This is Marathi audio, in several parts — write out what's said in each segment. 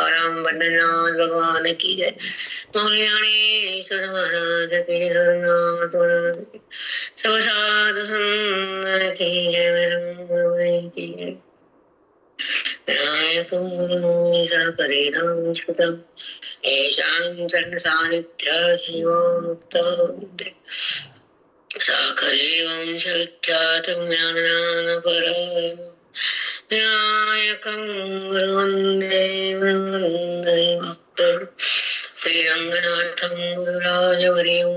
तुकाराम बद्रीनाथ भगवान की जय। मौली ज्ञानेश्वर महाराज की हरनाथ महाराज की सब साधु संत की जय। विरंग की जय। विनायकं गुरुं परिणाम सुतं येषां चरण सानिध्य जीवमुक्तः साखरेवं विख्यातं ज्ञानदानपरं विनायकं गुरुवन्दे भक्तं श्रीरङ्गनाथं गुरुराजवर्यं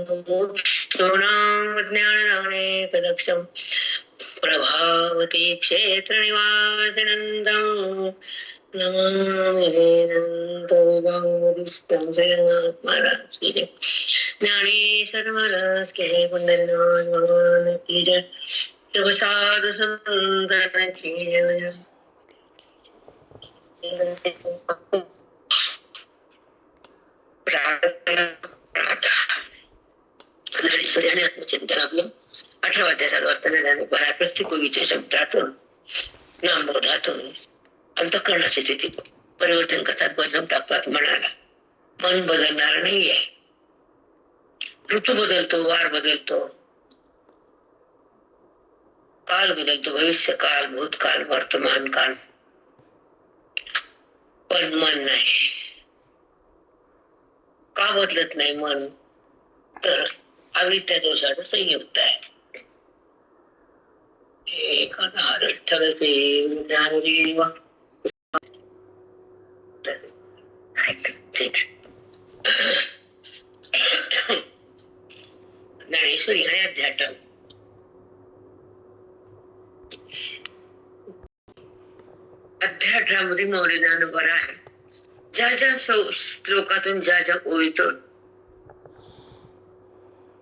ज्ञानदानेकदक्षं प्रभावती क्षेत्रनिवासिनन्दं नमामि वेदान्तवेदान्तविस्तं श्रीरङ्गनाथ महाराज की जय। ज्ञानेश्वर महाराज के पुण्यनाथ भगवान की जय। सब साधु संतन की जय। सूर्याने आत्मचिंतन आपलं 18 अध्याय चालू असताना त्याने प्रत्येक विषय शब्दातून नामबोधातून अंतःकरणाची स्थिती परिवर्तन करतात, बदलून टाकतात मनाला. मन बदलणार नाहीये. ऋतू बदलतो, वार बदलतो, काल बदलतो, भविष्य काल, भूतकाल, वर्तमान काल, पण मन नाही. का बदलत नाही मन? तर अविद्या दोषानं संयुक्त आहे. एकाधार ठरसे ज्ञानदेव. ठीक. ज्ञानेश्वरी आणि अध्यात्म अध्यात्मामध्ये मौल्य ज्ञान बरं आहे. ज्या ज्या श्लोकातून ज्या ज्या ओळीतून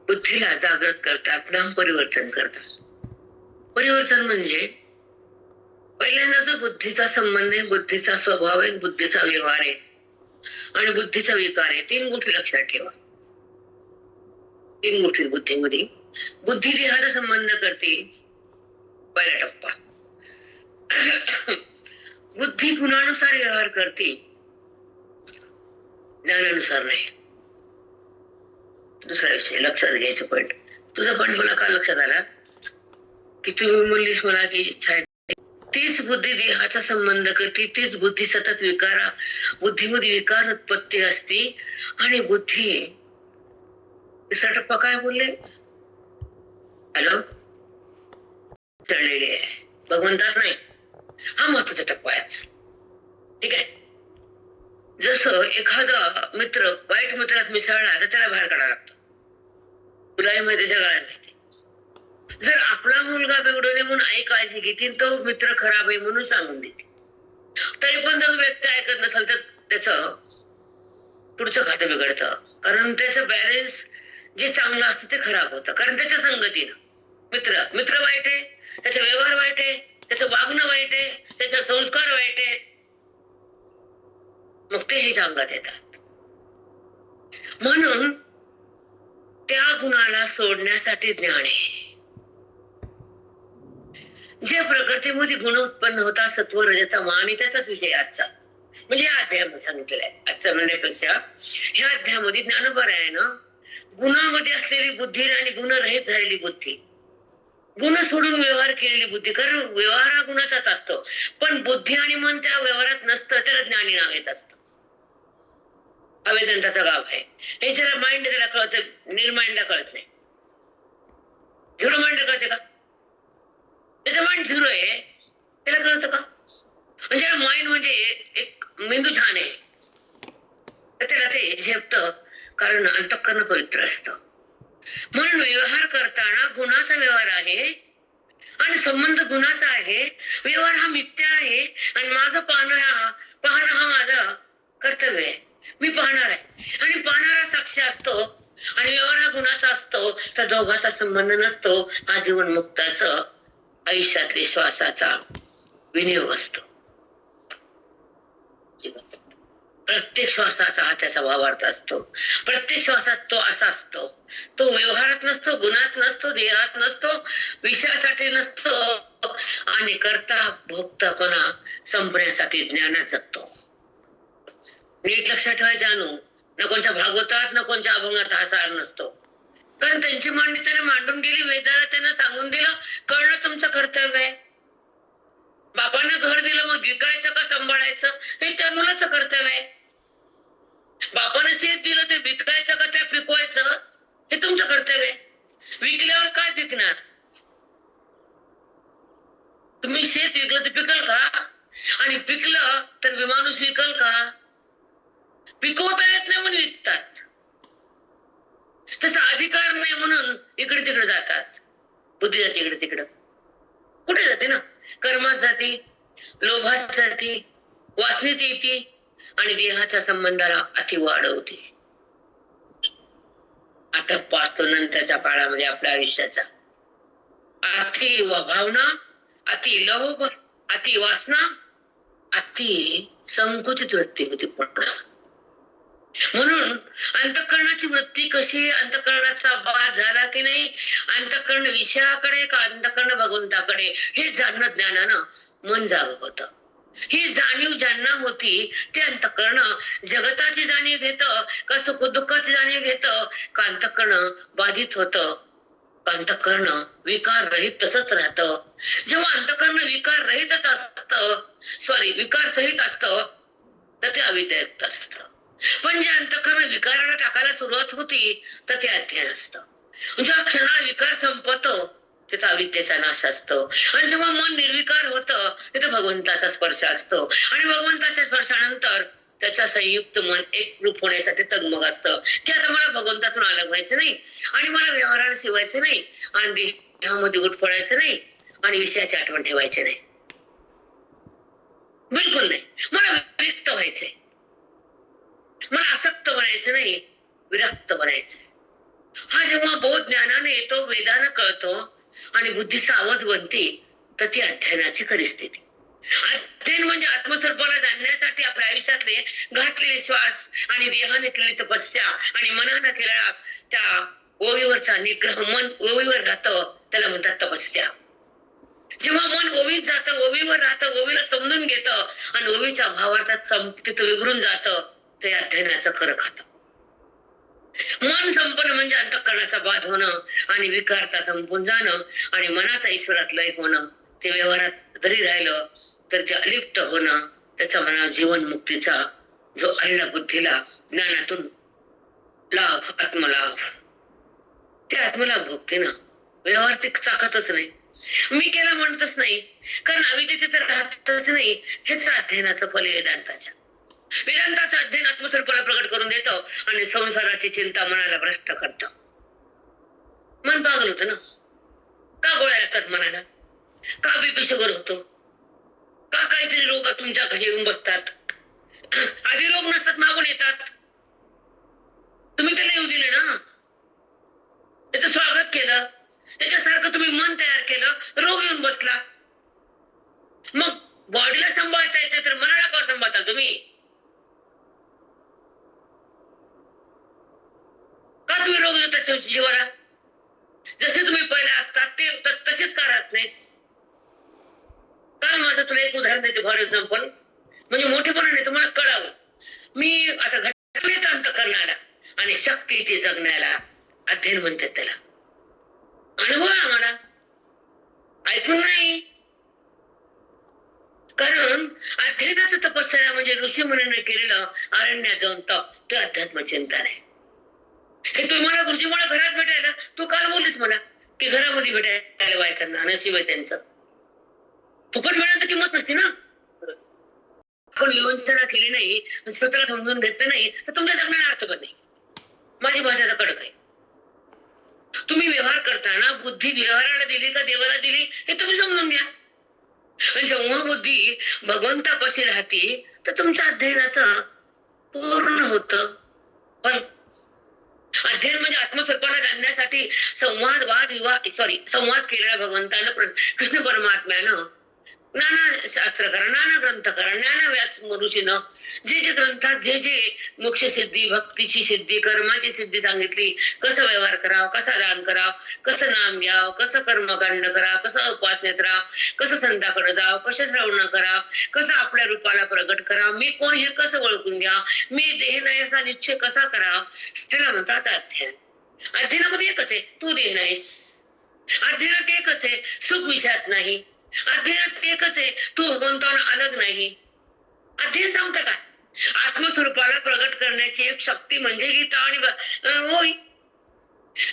बुद्धीला जागृत करतात, नाम परिवर्तन करतात. परिवर्तन म्हणजे पहिल्यांदा जो बुद्धीचा संबंध आहे, बुद्धीचा स्वभाव आहे, बुद्धीचा व्यवहार आहे आणि बुद्धीचा विकार आहे. 3 गोष्टी लक्षात ठेवा. 3 गोष्टी बुद्धीमध्ये. बुद्धी देहाचा संबंध करते, पहिला टप्पा. बुद्धी गुणानुसार व्यवहार करते, ज्ञानानुसार नाही. दुसरा विषय लक्षात घ्यायचं पॉइंट. तुझा पॉइंट मला का लक्षात आला की तुम्ही म्हणलीस मला की तीच बुद्धी देहाचा संबंध करते, तीच बुद्धी सतत बुद्धीमध्ये विकार उत्पत्ती असते आणि बुद्धी. तिसरा टप्पा काय बोलले? हॅलो, चढलेली आहे, भगवंतात नाही. हा महत्वाचा टप्पा आहे. ठीक आहे. जसं एखादा मित्र वाईट मित्रात मिसळला तर त्याला बाहेर काढावं लागतं. तुलाही माहिती, सगळ्यांना माहिती. जर आपला मुलगा बिघडू नये म्हणून आई काळजी घेतील, तो मित्र खराब आहे म्हणून सांगून देते. तरी पण जर व्यक्ती ऐकत नसेल तर त्याचं पुढचं खातं बिघडतं. कारण त्याचं बॅलन्स जे चांगलं असतं ते खराब होतं. कारण त्याच्या संगतीनं मित्र वाईट आहे, त्याचा व्यवहार वाईट आहे, त्याचं वागणं वाईट आहे, त्याचे संस्कार वाईट आहे, मग ते हे अंगात येतात. म्हणून त्या गुणाला सोडण्यासाठी ज्ञान आहे. जे प्रकृतीमध्ये गुण उत्पन्न होतात, सत्व रजतम, आणि त्याचाच विषय आजचा म्हणजे या अध्यायामध्ये सांगितलेला आहे. आजचा म्हणण्यापेक्षा ह्या अध्यायामध्ये ज्ञानोबर आहे ना, गुणामध्ये असलेली बुद्धी आणि गुणरहित झालेली बुद्धी, गुण सोडून व्यवहार केलेली बुद्धी. कारण व्यवहार हा गुणाचाच असतो, पण बुद्धी आणि मन त्या व्यवहारात नसतं, त्याला ज्ञानी नाव येत असतं. अवेदंताचा गाव आहे हे जरा माइंड त्याला कळतं, निर्माइंडला कळत नाही. झिरो माइंड कळते का? त्याचं माइंड झिरो आहे, त्याला कळतं का? म्हणजे माइंड म्हणजे एक मेंदू छान आहे, तर त्याला ते झेपतं, कारण अंतःकरण पवित्र असतं. म्हणून व्यवहार करताना गुणाचा व्यवहार आहे आणि संबंध गुणाचा आहे. व्यवहार हा मिथ्या आहे आणि माझं पाहणं हा माझं कर्तव्य आहे. मी पाहणार आहे आणि पाहणारा साक्षी असतो आणि व्यवहार हा गुणाचा असतो, तर दोघांचा संबंध नसतो. हा जीवन मुक्ताचं आयुष्यातले श्वासाचा विनियोग असतो. प्रत्येक श्वासाचा हा त्याचा भावार्थ असतो. प्रत्येक श्वासात तो असा असतो. तो व्यवहारात नसतो, गुणात नसतो, देहात नसतो, विषयासाठी नसतो आणि करता भोगतापणा संपण्यासाठी ज्ञानात जगतो. नीट लक्षात ठेवायचे अनु, ना कोणच्या भागवतात ना कोणच्या अभंगात हा सार नसतो. कारण त्यांची मांडणी त्याने मांडून गेली, वेदाला त्यानं सांगून दिलं, कळणं तुमचं कर्तव्य आहे. बापानं घर दिलं, मग विकायचं का सांभाळायचं हे त्या मुलाचं कर्तव्य आहे. बापानं शेत दिलं, ते विकायचं का त्या पिकवायचं हे तुमचं कर्तव्य आहे. विकल्यावर काय पिकणार? तुम्ही शेत विकलं तर पिकल का? आणि पिकलं तर माणूस विकल का? पिकवता येत नाही म्हणून विकतात. तसा अधिकार नाही म्हणून इकडे तिकडे जातात. बुद्धी जाते इकडे तिकडं. कुठे जाते ना? कर्मात जाते, लोभात जाते, वासनेत येते आणि देहाच्या संबंधाला अति वाढवते. आता पाचतो नंतरच्या काळामध्ये आपल्या आयुष्याचा अति भावना, अति लोभ, अति वासना, अति संकुचित वृत्ती होती पुन्हा. म्हणून अंतःकरणाची वृत्ती कशी, अंतःकरणाचा बाध झाला की नाही, अंतःकरण विषयाकडे का अंतःकरण भगवंताकडे हे जाणणं ज्ञानानं मन जाग होत. ही जाणीव ज्यांना होती ते अंतःकरण जगताची जाणीव घेत का सुख दुःखाची जाणीव घेत का अंतःकरण बाधित होत का अंतःकरण विकार रहित तसंच राहत. जेव्हा अंतःकरण विकार रहितच असत, विकार सहित असत तर ते अविद्यायुक्त असत. पण जे अंतःकरण विकाराला टाकायला सुरुवात होती तर ते अज्ञान असतं. ज्या क्षणाला विकार संपतो तिथं अविद्येचा नाश असतो. आणि जेव्हा मन निर्विकार होतं तिथं भगवंताचा स्पर्श असतो. आणि भगवंताच्या स्पर्शानंतर त्याचा संयुक्त मन एक रूप होण्यासाठी तगमग असतं की आता मला भगवंतातून अलग व्हायचं नाही आणि मला व्यवहाराला शिवायचं नाही आणि देहामध्ये गुट पडायचं नाही आणि विषयाची आठवण ठेवायची नाही. बिलकुल नाही. मला विरक्त व्हायचंय, मला आसक्त बनायचं नाही, विरक्त बनायचंय. हा जेव्हा बोध ज्ञानाने येतो, वेदानं कळतो आणि बुद्धी सावध बनते तर ती अध्ययनाची खरी स्थिती. अध्ययन म्हणजे आत्मस्वरूपाला जाणण्यासाठी आपल्या आयुष्यातले घातलेले श्वास आणि देहाने केलेली तपस्या आणि मनानं केलेला त्या ओवीवरचा निग्रह. मन ओवीवर राहतं त्याला म्हणतात तपस्या. जेव्हा मन ओवीत जातं, ओवीवर राहतं, ओवीला समजून घेतं आणि ओवीच्या भावार्थात तिथं विघरून जातं ते अध्ययनाचं खरं खातं. मन संपन्न म्हणजे अंतःकरणाचा बाध होणं आणि विकारता संपून जाणं आणि मनाचा ईश्वरात लय होणं. ते व्यवहारात जरी राहिलं तर ते अलिप्त होणं. त्याचा म्हणा जीवन मुक्तीचा जो अल्ला बुद्धीला ज्ञानातून लाभ, आत्मलाभ, ते आत्मलाभ भोगते ना. व्यवहार ते चाकतच नाही, मी केला म्हणतच नाही, कारण अविद्येत तर राहतच नाही. हेच अध्ययनाचं फल वेदांताच्या. वेदांताचं अध्ययन आत्मस्वरूपाला प्रकट करून देतं आणि संसाराची चिंता मनाला भ्रष्ट करतं. मन पागल होतं ना. का गोळ्या लागतात मनाला? का बीपी शुगर होतो? का काहीतरी रोग तुमच्या कसे येऊन बसतात? आधी रोग नसतात, मागून येतात. तुम्ही त्याला येऊ दिले ना, त्याचं स्वागत केलं, त्याच्यासारखं तुम्ही मन तयार केलं, रोग येऊन बसला. मग बॉडीला सांभाळता येते तर मनाला का सांभाळता तुम्ही? का तुम्ही रोग देता जीवाला? जसे तुम्ही पहिले असतात ते तसेच का राहत नाही? काल माझं तुला एक उदाहरण देते, फॉर एक्झाम्पल, म्हणजे मोठेपणाने तुम्हाला कळावं. मी आता घटनेत अंतःकरणाला आणि शक्ती ती जगण्याला अध्ययन म्हणतात त्याला. अनुभव आम्हाला ऐकून नाही. कारण अध्ययनाचं तपस्या म्हणजे ऋषी मुनींनी केलेलं अरण्यात जाऊन तप, ते अध्यात्म चिंतन आहे. हे तुम्हाला गुरुजी मला घरात भेटायला, तू काल बोललीस मला की घरामध्ये भेटायला बायकांना नशीब आहे त्यांचं. फुकट मिळालं किंमत नसते ना. आपण विवंचना केली नाही, स्वतःला समजून घेतलं नाही तर तुमच्या जगण्याला अर्थ पण नाही. माझी भाषा तर कडक आहे. तुम्ही व्यवहार करताना बुद्धी व्यवहाराला दिली का देवाला दिली हे तुम्ही समजून घ्या. जेव्हा बुद्धी भगवंतापाशी राहते तर तुमच्या अध्ययनाचं पूर्ण होतं. पण अध्ययन म्हणजे आत्मस्वरूपाला जाणण्यासाठी संवाद केलेला भगवंतानं, कृष्ण परमात्म्यानं नाना शास्त्र करा, नाना ग्रंथ करा, नाना व्यास ऋषीनं जे जे ग्रंथात जे जे मोक्ष सिद्धी, भक्तीची सिद्धी, कर्माची सिद्धी सांगितली, कसं व्यवहार करावं, कसा दान करावं, कसं नाम घ्यावं, कसं कर्मकांड करावं, कसं उपासनेत राहावं, कसं संताकडे जावं, कसं श्रवण करावं, कसं आपल्या रूपाला प्रगट करावं, मी कोण हे कसं ओळखून घ्या, मी देह नाही असा निश्चय कसा करावा, ह्याला म्हणतात अध्ययन. अध्ययनामध्ये एकच आहे, तू देह नाहीस. अध्ययनात एकच आहे, सुख विषयात नाही. अध्ययनात एकच आहे, तू भगवंताला अलग नाही. अध्ययन सांगतं काय? आत्मस्वरूपाला प्रगट करण्याची एक शक्ती म्हणजे गीता आणि होय.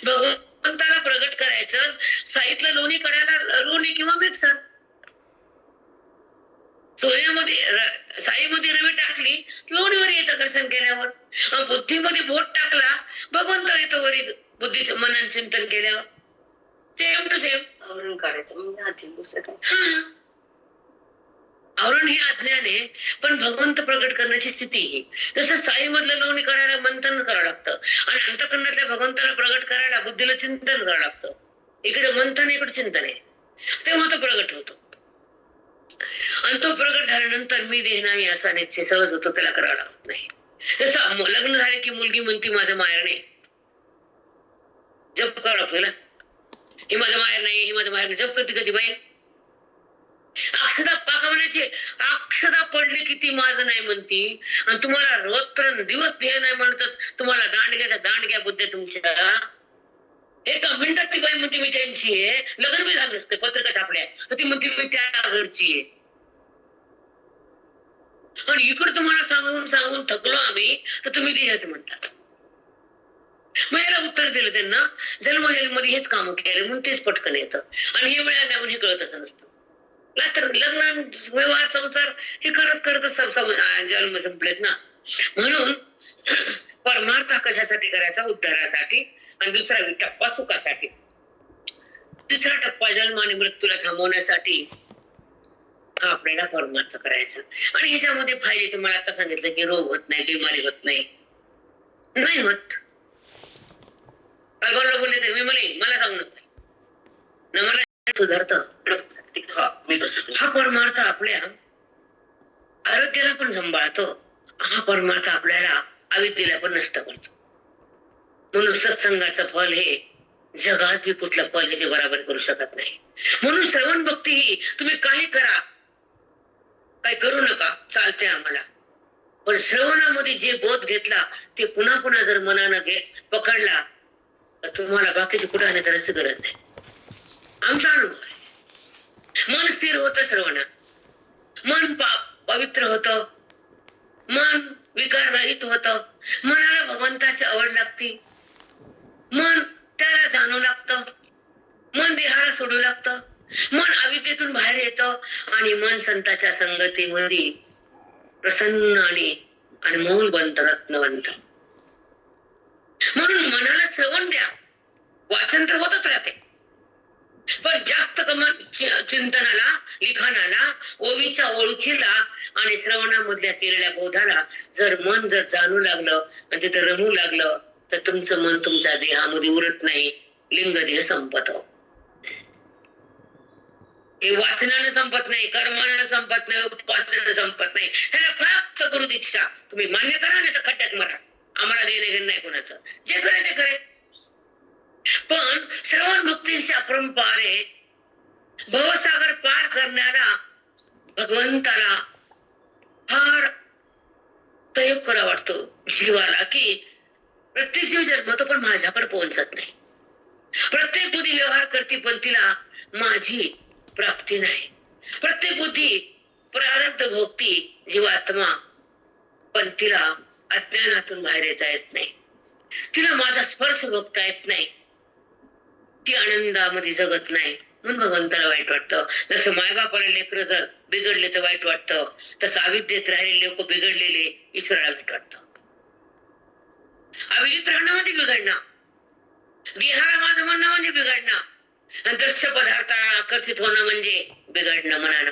भगवंताला प्रगट करायचं, साईतलं लोणी करायला लोणी किंवा मिक्सर. सोन्यामध्ये साईमध्ये रवी टाकली, लोणीवर येतं दर्शन केल्यावर. बुद्धीमध्ये बोट टाकला, भगवंत येतो वरी बुद्धीचं मनन चिंतन केल्यावर. सेम टू सेम आवरण काढायचं म्हणजे अध्ययन, दुसरं काय. आवरण हे अज्ञान आहे, पण भगवंत प्रगट करण्याची स्थिती ही. जसं साई मधलं लोणी करायला मंथन करावं लागतं आणि अंतःकरणातल्या भगवंताला प्रगट करायला बुद्धीला चिंतन करावं लागतं. इकडे मंथन, इकडे चिंतन आहे, तेव्हा तो प्रगट होतो. आणि तो प्रगट झाल्यानंतर मी देह नाही असा निश्चय सहज होतो, त्याला करावं लागत नाही. जसं लग्न झाले की मुलगी म्हणती माझं माहेर नाही, जप करावं लागतं, हे माझं माहेर नाही, हे माझं माहेर नाही, जप करते कधी बाई. अक्षदा पाकवण्याची अक्षदा पडली किती माझं नाही म्हणती, आणि तुम्हाला रोज दिवस देह नाही म्हणतात, तुम्हाला दांडग्या बुद्धी तुमच्या. एका मिनिटात ती बाई म्हणते मी त्यांची आहे, लग्न बी झालं असते, पत्रिका छापल्या तर ती म्हणते मी त्या घरची आहे. आणि इकडे तुम्हाला सांगून सांगून थकलो आम्ही, तर तुम्ही देहच म्हणतात. मग याला उत्तर दिलं त्यांना, जन्मजन्ममध्ये हेच काम केले म्हणून तेच पटकन येतं, आणि हे मिळालं म्हणून हे कळतच नसतं. तर लग्न व्यवहार संसार हे करत करतच जन्म संपलेत ना. म्हणून परमार्थ कशासाठी करायचा? उद्धारासाठी. आणि दुसरा टप्पा सुखासाठी. तिसरा टप्पा जन्म आणि मृत्यूला थांबवण्यासाठी हा आपल्याला परमार्थ करायचा. आणि ह्याच्यामध्ये फायदे तुम्हाला आता सांगितलं की रोग होत नाही, बिमारी होत नाही, नाही होत. काल बोलले तर मी मला सांगू नका, मला सुधारत. हा परमार्थ आपल्या आरोग्याला पण सांभाळतो, हा परमार्थ आपल्याला अविद्येला पण नष्ट करतो. म्हणून सत्संगाचं फल हे जगात कुठलं फल ह्याची बराबर करू शकत नाही. म्हणून श्रवण भक्ती ही तुम्ही काही करा, काही करू नका, चालते आम्हाला, पण श्रवणामध्ये जे बोध घेतला ते पुन्हा पुन्हा जर मनानं पकडला तर तुम्हाला बाकीची कुठं आणण्याची करायची गरज नाही. आमचा अनुभव आहे. मन स्थिर होतं श्रवणात, मन पवित्र होतं, मन विकार रहित होतं, मनाला भगवंताची आवड लागते, मन त्याला जाणू लागतं, मन देहाला सोडू लागतं, मन अविद्येतून बाहेर येतं, आणि मन संतांच्या संगतीमध्ये प्रसन्न आणि मौन बनतं, रत्नवंत. म्हणून मनाला श्रवण द्या, वाचन तर होतच राहते, पण जास्त चिंतनाला, लिखाणाला, ओवीच्या ओळखीला आणि श्रवणामधल्या केलेल्या बोधाला जर मन जाणू लागलं आणि तिथं रमू लागलं तर तुमचं मन तुमच्या देहामध्ये उरत नाही, लिंगदेह संपत. हे वाचनानं संपत नाही, कर्मानं संपत नाही, उपासनानं संपत नाही. ह्याला फक्त गुरु दीक्षा तुम्ही मान्य करा, नाही तर खड्ड्यात मरा, आम्हाला देणे घेणं नाही कोणाचं, जे करे ते करे. पण श्रवण भक्तीशी अपरंपार आहे. भवसागर पार करण्याला भगवंताला फार प्रयोग करा वाटतो जीवाला, की प्रत्येक जीव जन्मतो पण माझ्याकडे पोहोचत नाही. प्रत्येक बुद्धी व्यवहार करते पण तिला माझी प्राप्ती नाही. प्रत्येक बुद्धी प्रारब्ध भोगती जीवात्मा, पण तिला अज्ञानातून बाहेर येता येत नाही, तिला माझा स्पर्श भोगता येत नाही, ती आनंदामध्ये जगत नाही. म्हणून भगवंताला वाईट वाटतं. जसं मायबापाला लेकरं जर बिघडले तर वाईट वाटतं, तसं अविद्येत राहिलेले लोक बिघडलेले ईश्वराला वाईट वाटतं. अविद्येत राहणं म्हणजे बिघडणं, देहाला माझं म्हणणं म्हणजे बिघडणं, आणि दृश्य पदार्थाला आकर्षित होणं म्हणजे बिघडणं मनानं.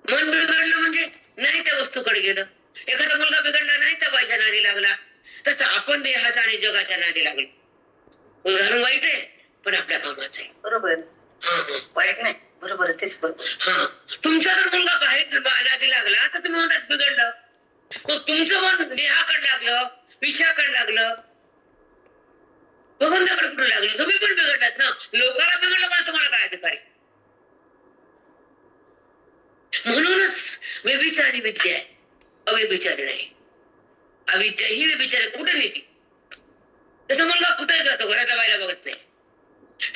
मन बिघडलं म्हणजे नाही त्या वस्तूकडे गेलं. एखादा मुलगा बिघडला नाही त्या बाईच्या नादी लागला, तसं आपण देहाच्या आणि जगाच्या नादी लागलो. उदाहरण वाईट आहे पण आपल्या कामाचं आहे. बरोबर आहे, वाईट नाही. बरोबर आहे, तेच बरोबर. हा, तुमचा जर मुलगा बाहेर नादी लागला तर तुम्ही म्हणतात बिघडलं. मग तुमचं मन देहाकडे लागलं, विषयाकडे लागलं, भगवंताकडे कुठे लागलं? तुम्ही पण बिघडलात ना. लोकाला बिघडलं पण तुम्हाला काय अधिकार आहे? म्हणूनच व्यभिचारी विद्या आहे, अव्यभिचारी नाही. अविद्या ही व्यभिचारी कुठे नेते? तसं मुलगा कुठे जातो, घराच्या बायला बघत नाही,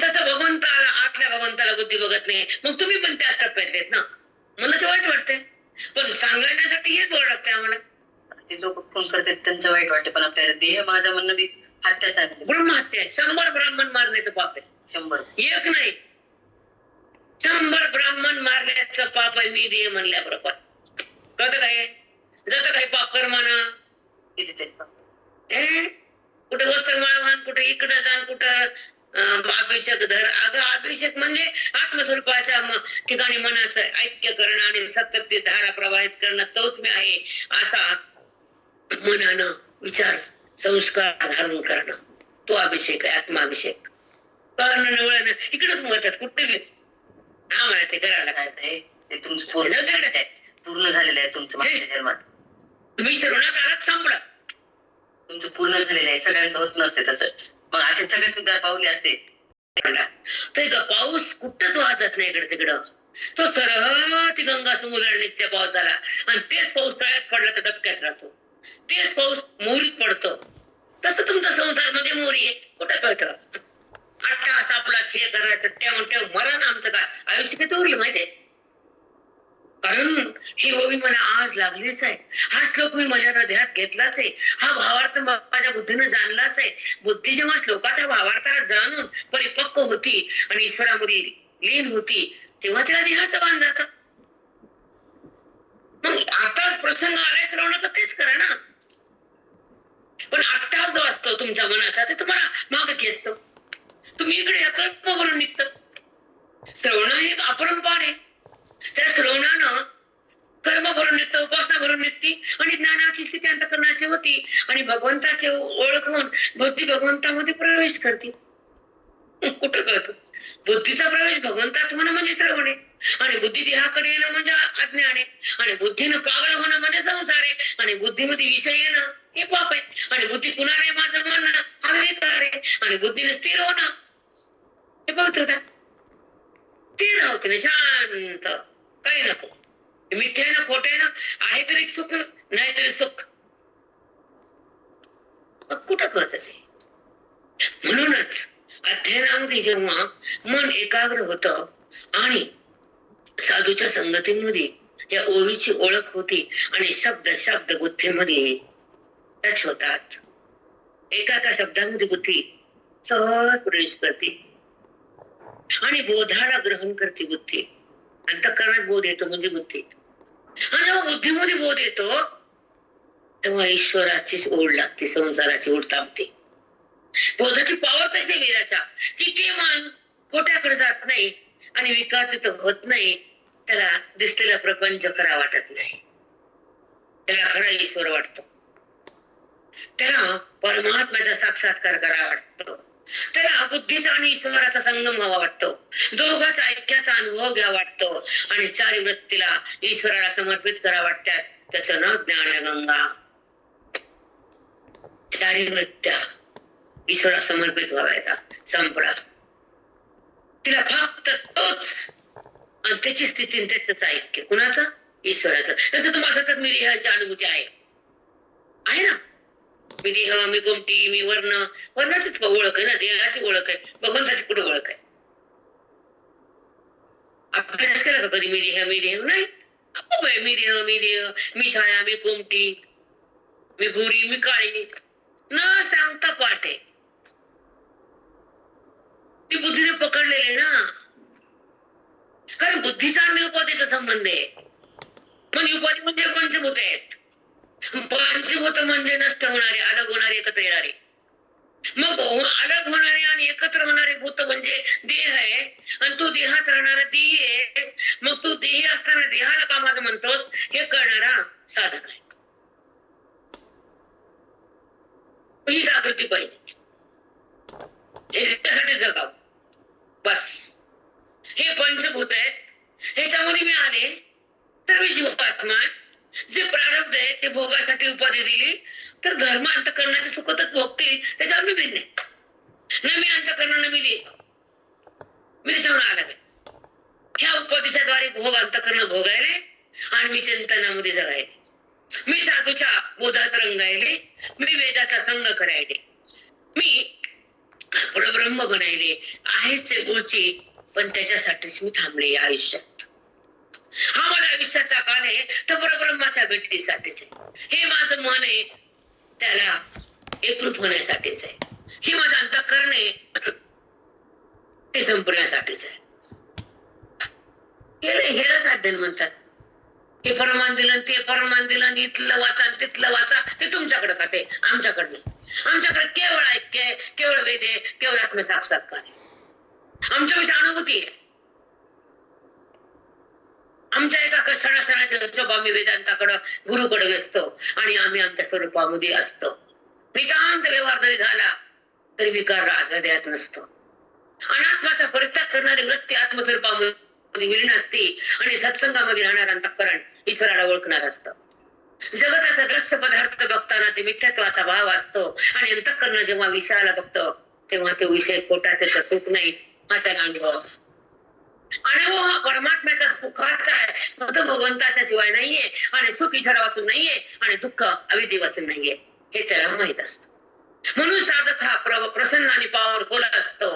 तसं भगवंताला, आतल्या भगवंताला बुद्धी बघत नाही. मग तुम्ही पण त्याच टप्प्यात आहेत ना. मला ते वाईट वाटतंय, पण सांगण्यासाठी हेच बोलावं लागतंय आम्हाला. ते लोक फोन करतात त्यांचं वाईट वाटते, पण आपल्याला देह माझं म्हणणं बी हत्याच आहे. ब्रह्महत्या आहे. 100 ब्राह्मण मारण्याचं पाप आहे. 100 एक नाही, 100 ब्राह्मण मारण्याचं पाप आहे. मी देह म्हणल्याबरोबर कळतं काय? जातं काही पाप कर्मानं कितीतरी पाप. कुठे वस्त्रमाळ बांध, कुठे इकडं जाण, कुठं अभिषेक धर. अगं अभिषेक म्हणजे आत्मस्वरूपाच्या ठिकाणी मनाचं ऐक्य करणं आणि सतत धारा प्रवाहित करणं, तोच मी आहे असा मनानं विचार संस्कार धारण करणं, तो अभिषेक आहे, आत्माभिषेक. कळणं नवळणं इकडंच मरतात, कुठे आम्हाला ते करायला काय ते तुमचं पूर्ण झालेलं आहे. तुमचं मागच्या जन्मात तुम्ही सर्वनाथ आलात, संपला. तुमचं पूर्ण झालेलं आहे. सगळ्यांचं होत नसते तसं. मग असे सगळे सुद्धा पावले असते. पाऊस कुठंच वाहत नाही इकडे तिकडं, तो सरळ ती गंगा समुद्रात निघते पावसाला, आणि तेच पाऊस तळ्यात पडला तर डबक्यात राहतो, तेच पाऊस मोरीत पडतो. तसं तुमचा संसार म्हणजे मोरी आहे. कुठं कळतं? 8 तास आपला हे करायचं, तेव्हा मरण आमचं काय आयुष्य किती उरलं माहितीये? कारण ही ओवी मला आज लागलीच आहे. हा श्लोक मी माझ्या हृदयात घेतलाच आहे. हा भावार्थ माझ्या बुद्धीने जाणलाच आहे. बुद्धी जेव्हा श्लोकाच्या भावार्थाला जाणून परिपक्व होती आणि ईश्वरामध्ये लीन होती, तेव्हा तिला देहाचं भान जातं. मग आता प्रसंग आलाय श्रवणाचा, तेच करा ना. पण अट्टास जो असतो तुमच्या मनाचा, ते तुम्हाला मागे खेचतो. तुम्ही इकडे या कर्म भरून निघतं. श्रवण हे एक अपरंपार आहे. त्या श्रवणानं कर्म भरून निघतं, उपासना भरून निघती, आणि ज्ञानाची स्थिती अंतःकरणाची होती, आणि भगवंताचे ओळख होऊन बुद्धी भगवंतामध्ये प्रवेश करते. कुठं कळतं? बुद्धीचा प्रवेश भगवंतात होणं म्हणजे श्रवण आहे, आणि बुद्धी देहाकडे येणं म्हणजे अज्ञान आहे, आणि बुद्धीनं पागल होणं म्हणजे संसार आहे, आणि बुद्धीमध्ये विषय येणं हे पाप आहे, आणि बुद्धी कुणाला आहे माझं म्हणणं हा विकार आहे, आणि बुद्धीने स्थिर होणं हे पवित्रता. स्थिर राहते ना, शांत, काही नको. मिथ्या ना, खोटे ना, आहे तरी सुख, नाही तरी सुख. कुठं कळत ते? म्हणूनच अध्ययनामध्ये जेव्हा मन एकाग्र होतं आणि साधूच्या संगतीमध्ये या ओवीची ओळख होती, आणि शब्द शब्द बुद्धीमध्ये टच होतात. एका शब्दामध्ये बुद्धी सहज प्रवेश करते आणि बोधाला ग्रहण करते. बुद्धी अंतःकरणात बोध येतो म्हणजे बुद्धी, आणि जेव्हा बुद्धीमध्ये बोध येतो तेव्हा ईश्वराची ओढ लागते, संसाराची ओढ थांबते. बोधाची पावर तशी वेदाच्या, की ते मन खोट्याकडे जात नाही आणि विकार तिथं होत नाही. त्याला दिसलेला प्रपंच खरा वाटत नाही, त्याला खरा ईश्वर वाटतो, त्याला परमात्म्याचा साक्षात्कार करा वाटतो, त्याला बुद्धीचा आणि ईश्वराचा संगम व्हावा वाटतो, दोघांचा ऐक्याचा अनुभव घ्या वाटतो, आणि 4 वृत्तीला ईश्वराला समर्पित करा वाटतात. त्याचं नाव ज्ञानगंगा. 4 वृत्त्या ईश्वराला समर्पित व्हाव्या, संपला. तिला फक्त तोच, आणि त्याची स्थिती, त्याच ऐक्य कुणाचं? ईश्वराचं. तसं तुम्हाला सतत मी देहाची अनुभूती आहे ना. मी देह, मी गोमटी, मी वर्ण, वर्णाचीच ओळख आहे ना, देहाची ओळख आहे, भगवंताची कुठे ओळख आहे? अभ्यास केला का कधी? मी देह नाही. मी देह, मी छाया, मी कोमटी, मी गोरी, मी काळी, न सांगता पाठ आहे. ती बुद्धीने पकडलेले ना, कारण बुद्धीचा आणि उपाधीचा संबंध आहे. पण उपाधी म्हणजे पंचभूत आहेत. पंचभूत म्हणजे नष्ट होणारे, अलग होणारे, एकत्र येणारे. मग अलग होणारे आणि एकत्र होणारे भूत म्हणजे देह आहे, आणि तू देहात राहणारा देह आहेस. मग तू देह असताना देहाला का माझं म्हणतोस हे कळणारा साधक आहे. ही जागृती पाहिजे, हे त्यासाठी जगावं बस. हे पंचभूत आहेत, ह्याच्यामध्ये मी आले तर मी जीवात्मा आहे. जे प्रारब्ध आहे ते भोगासाठी उपाधी दिली तर धर्म अंतःकरणाचे सुखतच भोगतील, त्याच्यावर मी भिन्न न मी अंतःकरण मी लिहित मी त्याच्यावर आला ह्या उपाधीच्या द्वारे भोग अंतःकरण भोगायले आणि मी चिंतनामध्ये जगायले, मी साधूच्या बोधात रंगायले, मी वेदाचा संग करायले, मी परब्रह्म बनायले आहेच मूळची, पण त्याच्यासाठीच मी थांबले या आयुष्यात. हा माझा आयुष्याचा काळ आहे तर परब्रह्माच्या भेटीसाठीच आहे. हे माझं मन आहे त्याला एकरूप होण्यासाठीच आहे. हे माझं अंतःकरण आहे ते संपण्यासाठीच आहे. ह्याला साधन म्हणतात. हे परमान दिलं ते परमान दिलं, इथलं वाचा तिथलं वाचा, ते तुमच्याकडे खाते, आमच्याकडे नाही. आमच्याकडे केवळ ऐक्य आहे, केवळ वेद आहे, केवळ आत्मसाक्षात्कार आहे. आमच्याविषयी अनुभूती आहे. आमच्या एका क्षणाक्षणाच्या हिशोब आम्ही वेदांताकडं गुरुकडे व्यसतो आणि आम्ही आमच्या स्वरूपामध्ये असतो. नितांत व्यवहार जरी झाला तरी विकार हृदयात नसतो. अनात्माचा परित्याग करणारी वृत्ती आत्मस्वरूपामध्ये विलीन असते आणि सत्संगामध्ये राहणार अंतःकरण ईश्वराला ओळखणार असतं. जगताचा दृश्य पदार्थ बघताना ते मिथ्यात्वाचा भाव असतो आणि अंतःकरण जेव्हा विषयाला बघतो तेव्हा तो विषय खोटा, त्याचा सुख नाही हा त्याला अनुभव असतो. आणि हा परमात्म्याचा सुखाचा आहे, तो भगवंताच्या शिवाय नाहीये आणि सुख ईश्वरा वाचून नाहीये आणि दुःख अविद्ये वाचून नाहीये हे त्याला माहित असतं. म्हणून साधक हा प्रसन्न आणि पॉवरफुल असतो.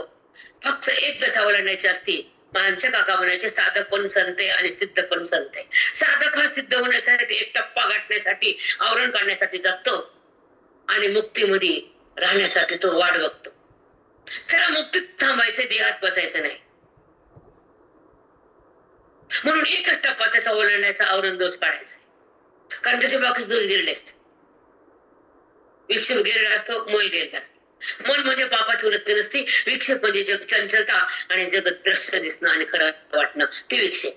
फक्त एक दशा ओलांडायची असती, माणसं काका म्हणायचे साधक पण संते आणि सिद्ध पण संते. साधक हा सिद्ध होण्यासाठी एक टप्पा गाठण्यासाठी आवरण काढण्यासाठी जगतो आणि मुक्तीमध्ये राहण्यासाठी तो वाट बघतो. त्याला मुक्तीत थांबायचं, देहात बसायचं नाही. म्हणून एकच टप्पा त्याचा ओलांडायचा, आवरण दोष काढायचा, कारण त्याचे बाकीच दोष गेलेले असते. विक्षेप गेलेला असतो, मोह गेलेला असतो. मन म्हणजे पापाची वृत्ती नसती, विक्षेप म्हणजे जग चंचलता आणि जगत द्रश्य दिसणं आणि खरं वाटणं, ते विक्षेप.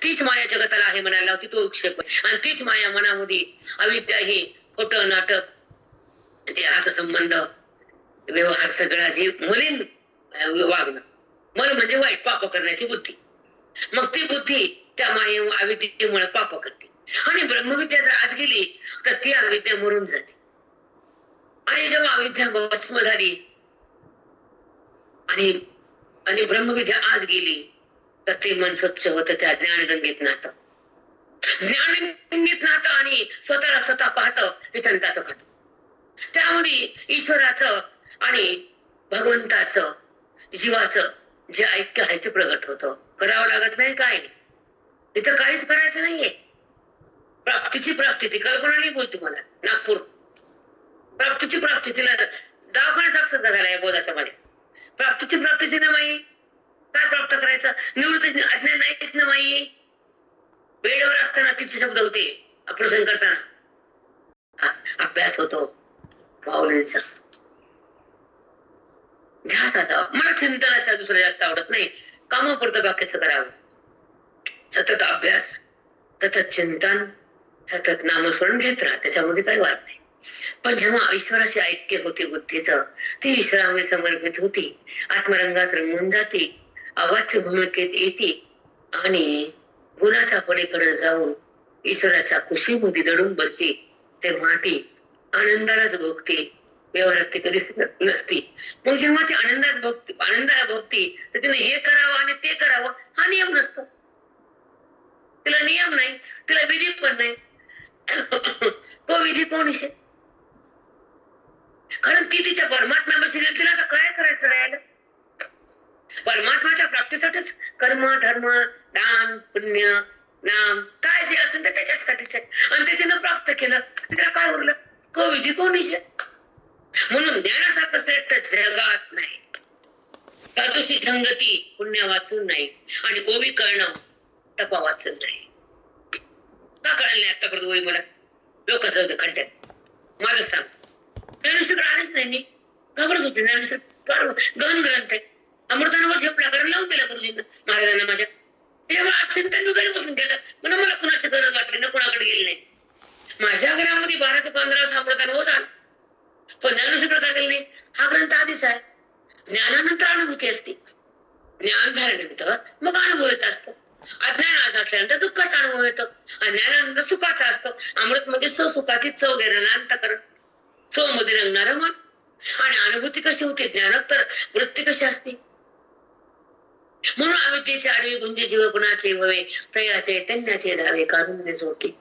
तीच माया जगताला आहे म्हणायला लावती, तो विक्षेप आहे. आणि तीच माया मनामध्ये अविद्या हे खोटं नाटक, ते हात संबंध व्यवहार सगळा जे मलिन वागणं, मन म्हणजे वाईट पाप करण्याची बुद्धी. मग ती बुद्धी त्या माये अविद्येमुळे पाप करते आणि ब्रह्मविद्या जर आत गेली तर ती अविद्या मरून जाते. आणि जेव्हा अविद्या भस्म झाली आणि ब्रह्मविद्या आत गेली तर ते मन स्वच्छ होतं, त्या ज्ञानगंगेत नातं. ज्ञानगंगेत नातं आणि स्वतःला स्वतः पाहतं हे संताचं खातं. त्यामध्ये ईश्वराचं आणि भगवंताचं जीवाचं जे ऐक्य आहे ते प्रगट होतं. करावं लागत नाही, काय नाही, इथं काहीच करायचं नाहीये. प्राप्तीची प्राप्ती, ती कल्पना नाही बोलते मला. नागपूर प्राप्तीची प्राप्ती, तिला दवाखान्यात साक्षर झाला या बोधाच्या मध्ये. प्राप्तीची प्राप्तीची ना माई, काय प्राप्त करायचं? निवृत्ती अज्ञान नाहीच ना माई. वेळेवर असताना तिचे शब्द होते, ऑपरेशन करताना अभ्यास होतो माऊलींचा, ध्यास असावा. मला चिंतन अशा दुसरं जास्त आवडत नाही, कामापुरतं बाकीचं करावं. सतत अभ्यास, सतत चिंतन, सतत नामस्मरण घेत राहा, त्याच्यामध्ये काही वाद नाही. पण जेव्हा ईश्वराशी ऐक्य होते बुद्धीचं, ती ईश्वरामध्ये समर्पित होती, आत्मरंगात रंगून जाते, अवाच्य भूमिकेत येते आणि गुणाच्या पलीकडे जाऊन ईश्वराच्या कुशीमध्ये दडून बसते, तेव्हा ती आनंदालाच भोगते, व्यवहारात ती कधीच नसती. मग जेव्हा ती आनंदाला भोगती तर तिने हे करावं आणि ते करावं हा नियम नसतो. तिला नियम नाही, तिला विधी पण नाही. तो विधी कोण इशे? कारण ती तिच्या परमात्म्यापाशी गेली, तिला आता काय करायचं राहिलं? परमात्म्याच्या प्राप्तीसाठीच कर्म धर्म दान पुण्य नाम काय जे असेल ते त्याच्यासाठीच आहे आणि ते तिनं प्राप्त केलं, तिला काय उरलं? तो विधी कोण इशे? म्हणून ज्ञानासारखं श्रेष्ठ जगात नाही. साधूशी संगती पुण्य वाचून नाही आणि ओवी कळणं तपा वाचून नाही. का कळलं नाही आतापर्यंत ओवी मला? लोक जाऊ दे खड्ड्यात, माझं सांग. ज्ञानेश्वर आलेच नाही, मी घाबरत होते. ज्ञानेश्वर गहन ग्रंथ आहे, अमृतांवर झेपला कारण लावून दिला गुरुजींना महाराजांना माझ्या. त्याच्यामुळे आज चिंतन मी घरी बसून केलं, म्हणून मला कुणाची गरज वाटली ना, कुणाकडे गेली नाही. माझ्या घरामध्ये 12 ते 15 अमृतांवर झालं, पण ज्ञानेश्वर का केलं नाही? हा ग्रंथ आधीच आहे. ज्ञानानंतर अनुभूती असते, ज्ञान झाल्यानंतर असतं मग अनुभव येत असतो. अज्ञान असल्यानंतर दुःखाचा अनुभव येतो, अज्ञानानंतर सुखाचा असतो. अमृत म्हणजे सुखाची चव घेणारं अंतःकरण, चव मध्ये रंगणारं मन. आणि अनुभूती कशी होते, ज्ञानोत्तर वृत्ती कशी असते. म्हणून अविद्येचे आडवे गुंजे जीवपणाचे व्हावे, तया चैतन्याचे धावे कारुण्य जोटी.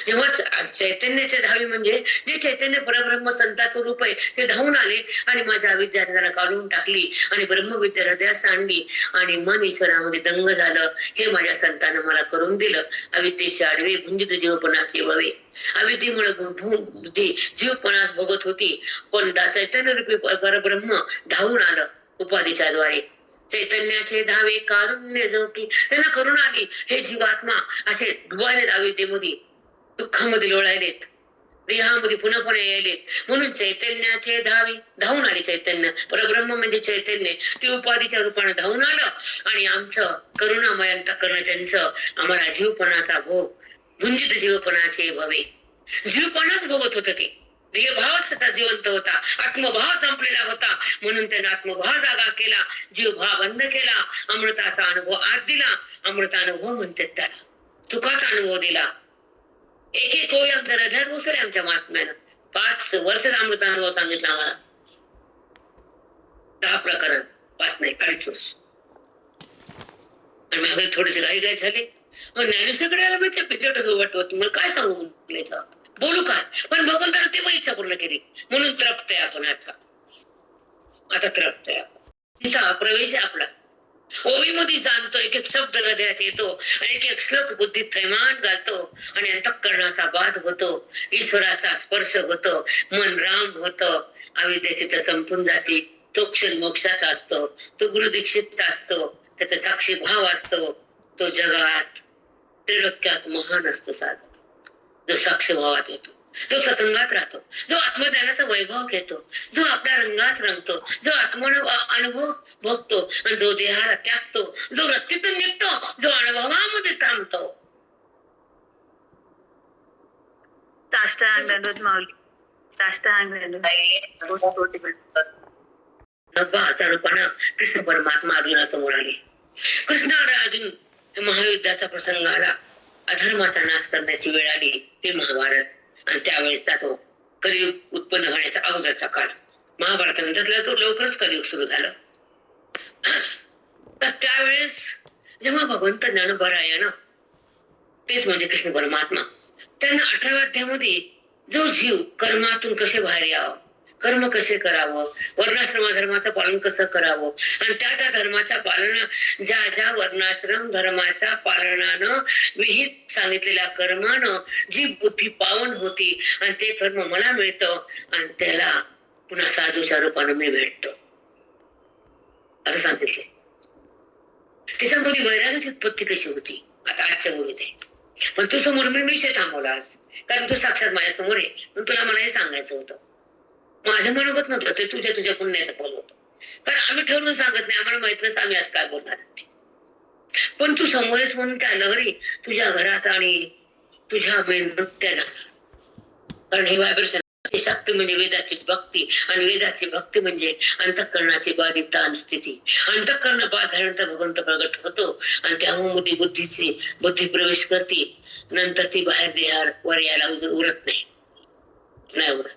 जेव्हा चैतन्याचे धावे म्हणजे जे चैतन्य परब्रह्म संताचं रूप आहे ते धावून आले आणि माझ्या अविद्या त्यांना काढून टाकली आणि ब्रह्मविद्या हृदयात सांडली आणि मन ईश्वरामध्ये दंग झालं. हे माझ्या संतानं मला करून दिलं. अविद्येचे आडवे गुंजित जीवपणाचे व्हावे. अविद्येमुळे बुद्धी जीवपणास बघत होती, पण चैतन्य रूपी परब्रह्म धावून आलं उपाधीच्या द्वारे. चैतन्याचे धावे कारुण्य जोकी, त्यांना करुण आली. हे जीवात्मा असे डुबायलेत अविद्येमध्ये, दुःखामध्ये लोळायलेत, देहामध्ये पुन्हा पुन्हा यायलेत. म्हणून चैतन्याचे धावे धावून आले. चैतन्य परब्रह्म म्हणजे चैतन्य, ते उपाधीच्या रूपाने धावून आलं आणि आमचं करुणामय अंतःकरण त्यांचं आम्हाला जीवपणाचा भोग, गुंजित जीवपणाचे भवे. जीवपणाच भोगत होत ते, देहभाव स्वतः जिवंत होता, आत्मभाव संपलेला होता. म्हणून त्याने आत्मभाव जागा केला, जीवभाव बंद केला, अमृताचा अनुभव आत दिला. अमृतानुभव म्हणतात त्याला, सुखाचा अनुभव दिला. एक एक ओळी आमच्या हृदयात बसले. आमच्या महात्म्यानं 5 वर्षाचा अमृतानुभव सांगितला आम्हाला. 10 प्रकरण, 5 नाही 2.5 वर्ष. आणि मागे थोडीशी घाई झाली. मग ज्ञानेश्वरकडे आला, मी ते पिचटच वाटत, मला काय सांगू बोलू काय, पण भगवंतानं ते पण इच्छा पूर्ण केली. म्हणून तृप्त आहे आपण आता तृप्त आहे आपण. तिचा प्रवेश आहे आपला. ओवीमध्ये जाणतो, एक एक शब्द हृदयात येतो आणि एक एक श्लोक बुद्धीत थैमान घालतो आणि अंतःकरणाचा बाध होतो, ईश्वराचा स्पर्श होतो, मन राम होतं. अविद्या तिथं संपून जाते. तो क्षण मोक्षाचा असतो, तो गुरुदीक्षितचा असतो, त्याचा साक्षी भाव असतो. तो जगात त्रिलोक्यात महान असतो साधक, जो साक्ष भावात येतो, जो सत्संगात राहतो, जो आत्मज्ञानाचा वैभव घेतो, जो आपल्या रंगात रंगतो, जो अनुभव भोगतो आणि जो देहाला त्यागतो, जो रक्तीतून निघतो, जो अनुभवामध्ये थांबतो. साष्टांग दंडवत माऊली, साष्टांग दंडवत. 90,000 रुपयानं कृष्ण परमात्मा अर्जुनासमोर आले. कृष्ण आणि अर्जुन महायुद्धाचा प्रसंग आला, अधर्माचा नाश करण्याची वेळ आली. ते महाभारत. आणि त्यावेळेसचा तो कलियुग उत्पन्न होण्याचा अगोदरचा काळ. महाभारतानंतर तो लवकरच कलियुग सुरू झालं. तर त्यावेळेस जेव्हा भगवंत ज्ञानोबरायानं, तेच म्हणजे कृष्ण परमात्मा, त्यांना 18व्या अध्यायामध्ये जो जीव कर्मातून कसे बाहेर यावं, कर्म कसे करावं, वर्णाश्रम धर्माचं पालन कसं करावं, आणि त्या धर्माच्या पालन, ज्या वर्णाश्रम धर्माच्या पालनानं विहित सांगितलेल्या कर्मानं जी बुद्धी पावन होती आणि ते कर्म मला मिळतं आणि त्याला पुन्हा साधूच्या रूपानं मी भेटतो असं सांगितले. त्याच्यामध्ये वैराग्याची उत्पत्ती कशी होती आता आजच्या भूमीत आहे. पण तू समोर मी विषय थांबवला आज, कारण तू साक्षात माझ्या समोर आहे. पण तुला मला हे सांगायचं होतं. माझं मनोगत नव्हतं, ते तुझ्या पुण्याचं फल होतं. कारण आम्ही ठरवून सांगत नाही, आम्हाला माहित नसतं आम्ही आज काय बोलणार. पण तू समोरच म्हणून त्या लहरी तुझ्या घरात आणि तुझ्या नृत्य झाला. कारण हे व्हायब्रेशन शक्ती म्हणजे वेदाची भक्ती, आणि वेदाची भक्ती म्हणजे अंतःकरणाची बाधित ताण स्थिती. अंतःकरण बाध झाल्यानंतर भगवंत प्रगट होतो आणि त्यामुळे बुद्धी प्रवेश करते. नंतर ती बाहेर देहार वर यायला उरत नाही उरत.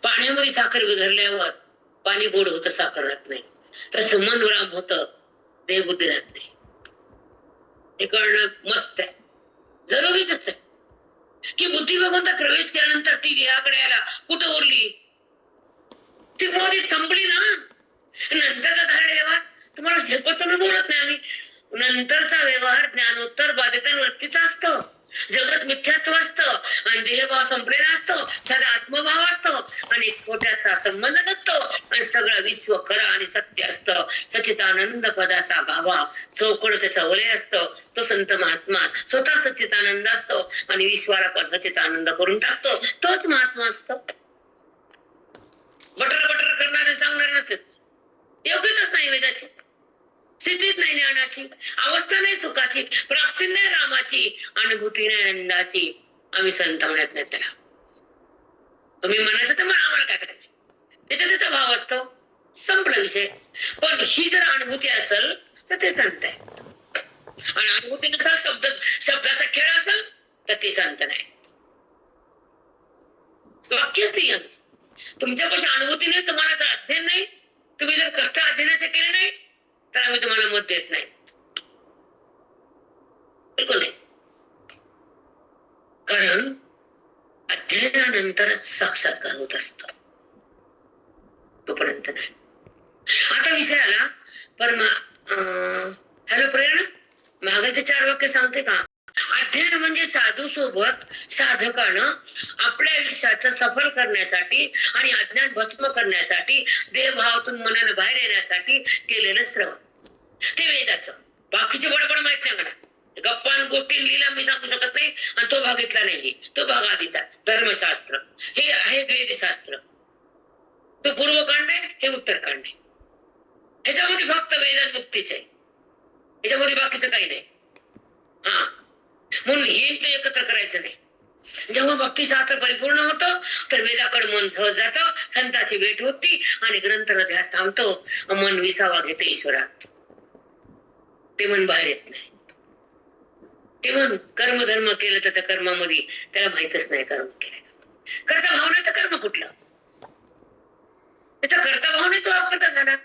पाण्यामध्ये साखर विघरल्यावर पाणी गोड होतं, साखर राहत नाही. तसं मन राम होतं, देहबुद्धी राहत नाही. हे कळणं मस्त आहे, जरुरीच आहे की बुद्धी भगवंतात प्रवेश केल्यानंतर ती देहाकडे यायला कुठं उरली, ती मोदी संपली ना. नंतरचा धारणा व्यवहार तुम्हाला झेपत बोलत नाही आम्ही. नंतरचा व्यवहार ज्ञानोत्तर बाधितांवरतीचा असतो. जगत मिथ्यात्व असतं आणि देहभाव संपलेला असतो, त्याचा आत्मभाव असतो आणि खोट्याचा संबंध नसतो आणि सगळं विश्व खरं आणि सत्य असतं. सच्चिदानंद पदाचा गाभा चौकड त्याचा वलय असतं. तो संत महात्मा स्वतः सच्चिदानंद असतो आणि विश्वाला पण सच्चिदानंद करून टाकतो. तोच महात्मा असतो. बटर करणारे सांगणार नसतात. योग्यताच नाही वेदाची, स्थितीत नाही ज्ञानाची, अवस्था नाही सुखाची, प्राप्ती नाही रामाची, अनुभूती नाही आनंदाची. आम्ही संत म्हणत नाही त्याला. तुम्ही म्हणायचं तर मग आम्हाला काय करायचं, त्याचा भाव असतो, संपला विषय. पण ही जर अनुभूती असेल तर ते संत आहे. आणि अनुभूतीनुसार शब्दाचा खेळ असेल तर ते संत नाही. वाक्यच ती तुमच्यापाशी अनुभूती नाही, तुम्हाला जर अध्ययन नाही, तुम्ही जर कष्ट अध्ययनाचे केले नाही, तर आम्ही तुम्हाला मत देत नाही. बिलकुल नाही. कारण अध्ययनानंतरच साक्षात्कार होत असत, तोपर्यंत नाही. आता विषय आला हॅलो प्रेरणा, मागे ते 4 वाक्य सांगते का? अध्ययन म्हणजे साधू सोबत साधकानं आपल्या आयुष्याचं सफल करण्यासाठी आणि अज्ञान भस्म करण्यासाठी, देहभावातून मनानं बाहेर येण्यासाठी केलेलं श्रवण. ते वेदाचं. बाकीचे बडबड माहित नाही मला. गप्पा गोष्टी लिहिला मी सांगू शकत नाही, आणि तो भाग इथला नाही, तो भाग आधीचा. धर्मशास्त्र हे आहे वेदशास्त्र. तो पूर्वकांड आहे, हे उत्तरकांड आहे. ह्याच्यामध्ये फक्त वेदांमुक्तीच आहे, ह्याच्यामध्ये बाकीचं काही नाही. हा, म्हणून हे एकत्र करायचं नाही. जेव्हा भक्तिशास्त्र परिपूर्ण होतं तर वेदाकडे मन सहज जातं, संताची भेट होती आणि ग्रंथ हृदयात थांबतो, मन विसावा घेते ईश्वरात. ते मन बाहेर येत नाही. ते मन कर्मधर्म केलं तर त्या कर्मामध्ये त्याला माहितच नाही कर्म केलं. कर्ता भाव नाही तर कर्म कुठलं? त्याचा कर्ता भाव नाही तो अपकर्ता झाला,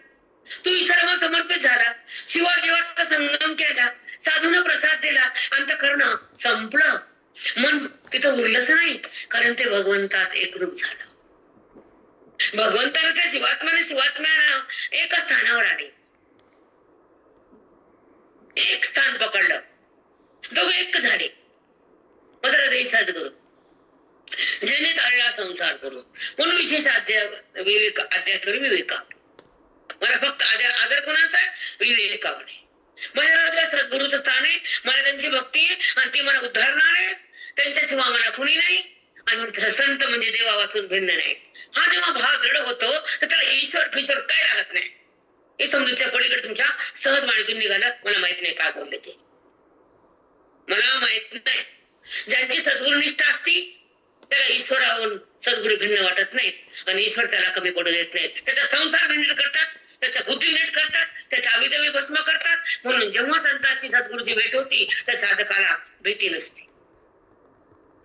तो ईश्वराला समर्पित झाला, शिवाजीवाचा संगम केला, साधून प्रसाद दिला, अंतःकरण संपलं, मन तिथं उरलंच नाही, कारण ते भगवंतात एकरूप झालं. भगवंतानं त्या शिवात्म्यानं एका स्थानावर आले, एक स्थान पकडलं, दोघे एक झाले. मात्र देश सद्गुरु ज्याने ताळला संसार करू, म्हणून विशेष अध्यात्म विवेका. मला फक्त आदर कोणाचा आहे? विवेकावर. माझ्या सद्गुरूचं स्थान आहे, मला त्यांची भक्ती आहे आणि ती मला उद्धारणार आहे. त्यांच्याशिवाय मला कुणी नाही, आणि संत म्हणजे देवा वाचून भिन्न नाही. हा जेव्हा भाव दृढ होतो तर त्याला ईश्वर फिश्वर काय लागत नाही. हे समजूच्या पलीकडे तुमच्या सहज माहितीतून निघालं. मला माहित नाही काय बोलले ते, मला माहित नाही. ज्यांची सद्गुरु निष्ठा असती त्याला ईश्वराहून सद्गुरु भिन्न वाटत नाहीत, आणि ईश्वर त्याला कमी पडू देत नाहीत. त्याचा संसार नीट करतात, त्याच्या बुद्धी नीट करतात, त्याच्या अविदवी भस्म करतात. म्हणून जेव्हा संतांची सद्गुरूची भेट होती त्या साधकाला भीती नसते,